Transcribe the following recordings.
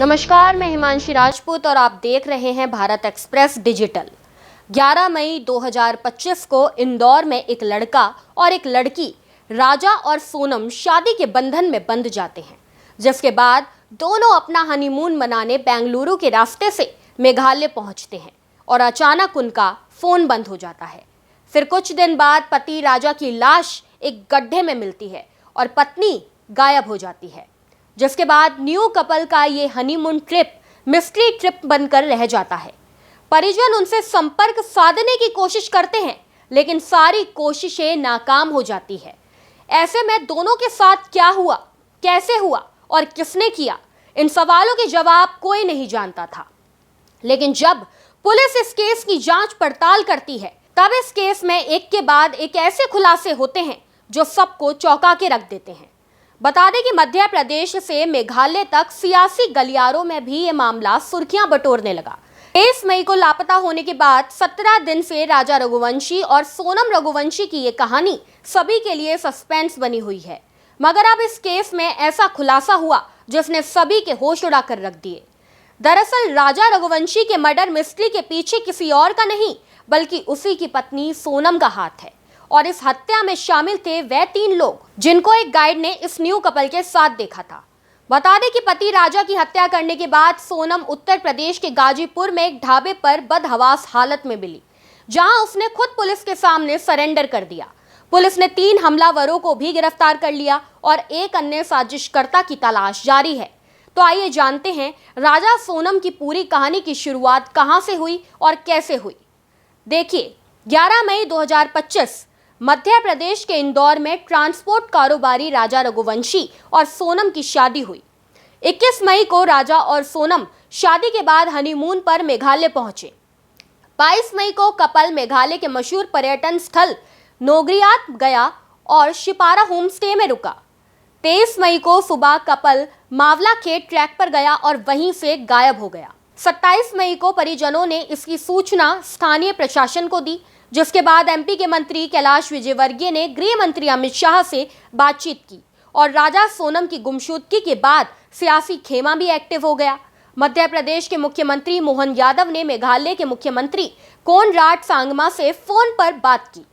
नमस्कार, मैं हिमांशी राजपूत और आप देख रहे हैं भारत एक्सप्रेस डिजिटल। 11 मई 2025 को इंदौर में एक लड़का और एक लड़की राजा और सोनम शादी के बंधन में बंध जाते हैं, जिसके बाद दोनों अपना हनीमून मनाने बेंगलुरु के रास्ते से मेघालय पहुंचते हैं और अचानक उनका फोन बंद हो जाता है। फिर कुछ दिन बाद पति राजा की लाश एक गड्ढे में मिलती है और पत्नी गायब हो जाती है, जिसके बाद न्यू कपल का ये हनीमून ट्रिप मिस्ट्री ट्रिप बनकर रह जाता है। परिजन उनसे संपर्क साधने की कोशिश करते हैं, लेकिन सारी कोशिशें नाकाम हो जाती है। ऐसे में दोनों के साथ क्या हुआ, कैसे हुआ और किसने किया, इन सवालों के जवाब कोई नहीं जानता था। लेकिन जब पुलिस इस केस की जांच पड़ताल करती है, तब इस केस में एक के बाद एक ऐसे खुलासे होते हैं जो सबको चौंका के रख देते हैं। बता दें कि मध्य प्रदेश से मेघालय तक सियासी गलियारों में भी ये मामला सुर्खियां बटोरने लगा। 23 मई को लापता होने के बाद 17 दिन से राजा रघुवंशी और सोनम रघुवंशी की ये कहानी सभी के लिए सस्पेंस बनी हुई है। मगर अब इस केस में ऐसा खुलासा हुआ जिसने सभी के होश उड़ा कर रख दिए। दरअसल राजा रघुवंशी के मर्डर मिस्ट्री के पीछे किसी और का नहीं, बल्कि उसी की पत्नी सोनम का हाथ है। और इस हत्या में शामिल थे वह 3 लोग जिनको एक गाइड ने इस न्यू कपल के साथ देखा था। बता दें कि पति राजा की हत्या करने के बाद सोनम उत्तर प्रदेश के गाजीपुर में एक ढाबे पर बदहवास हालत में मिली, जहां उसने खुद पुलिस के सामने सरेंडर कर दिया। पुलिस ने 3 हमलावरों को भी गिरफ्तार कर लिया और एक अन्य साजिशकर्ता की तलाश जारी है। तो आइए जानते हैं राजा सोनम की पूरी कहानी की शुरुआत कहां से हुई और कैसे हुई। देखिए, 11 मई 2025 मध्य प्रदेश के इंदौर में ट्रांसपोर्ट कारोबारी राजा रघुवंशी और सोनम की शादी हुई। 21 मई को राजा और सोनम शादी के बाद हनीमून पर मेघालय पहुंचे। 22 मई को कपल मेघालय के मशहूर पर्यटन स्थल नोग्रियात गया और शिपारा होम स्टे में रुका। 23 मई को सुबह कपल मावला खेत ट्रैक पर गया और वहीं से गायब हो गया। 27 मई को परिजनों ने इसकी सूचना स्थानीय प्रशासन को दी, जिसके बाद एमपी के मंत्री कैलाश विजयवर्गीय ने गृह मंत्री अमित शाह से बातचीत की और राजा सोनम की गुमशुदगी के बाद सियासी खेमा भी एक्टिव हो गया। मध्य प्रदेश के मुख्यमंत्री मोहन यादव ने मेघालय के मुख्यमंत्री कोनराड सांगमा से फोन पर बात की।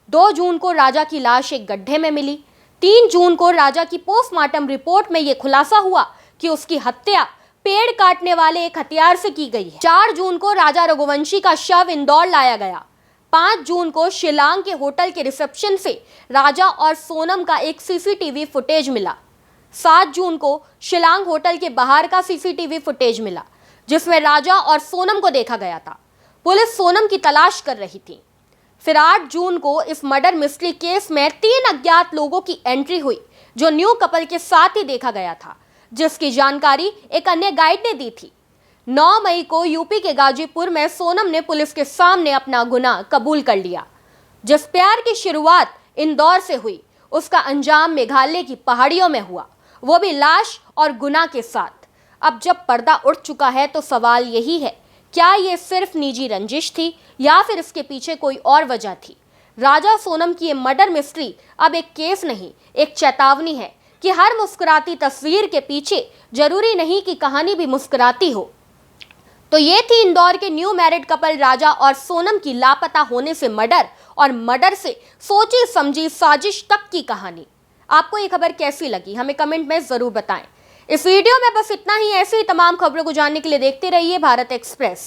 2 जून को राजा की लाश एक गड्ढे में मिली। 3 जून को राजा की पोस्टमार्टम रिपोर्ट में यह खुलासा हुआ कि उसकी हत्या पेड़ काटने वाले एक हथियार से की गई है। 4 जून को राजा रघुवंशी का शव इंदौर लाया गया। 5 जून को शिलांग के होटल के रिसेप्शन से राजा और सोनम का एक सीसीटीवी फुटेज मिला। 7 जून को शिलांग होटल के बाहर का सीसीटीवी फुटेज मिला, जिसमें राजा और सोनम को देखा गया था। पुलिस सोनम की तलाश कर रही थी। फिर 8 जून को इस मर्डर मिस्ट्री केस में 3 अज्ञात लोगों की एंट्री हुई, जो न्यू कपल के साथ ही देखा गया था, जिसकी जानकारी एक अन्य गाइड ने दी थी। 9 मई को यूपी के गाजीपुर में सोनम ने पुलिस के सामने अपना गुनाह कबूल कर लिया। जिस प्यार की शुरुआत इंदौर से हुई, उसका अंजाम मेघालय की पहाड़ियों में हुआ, वो भी लाश और गुनाह के साथ। अब जब पर्दा उठ चुका है तो सवाल यही है, क्या ये सिर्फ निजी रंजिश थी या फिर इसके पीछे कोई और वजह थी। राजा सोनम की ये मर्डर मिस्ट्री अब एक केस नहीं, एक चेतावनी है कि हर मुस्कुराती तस्वीर के पीछे जरूरी नहीं कि कहानी भी मुस्कुराती हो। तो ये थी इंदौर के न्यू मैरिड कपल राजा और सोनम की लापता होने से मर्डर और मर्डर से सोची समझी साजिश तक की कहानी। आपको ये खबर कैसी लगी, हमें कमेंट में जरूर बताएं। इस वीडियो में बस इतना ही। ऐसे ही तमाम खबरों को जानने के लिए देखते रहिए भारत एक्सप्रेस।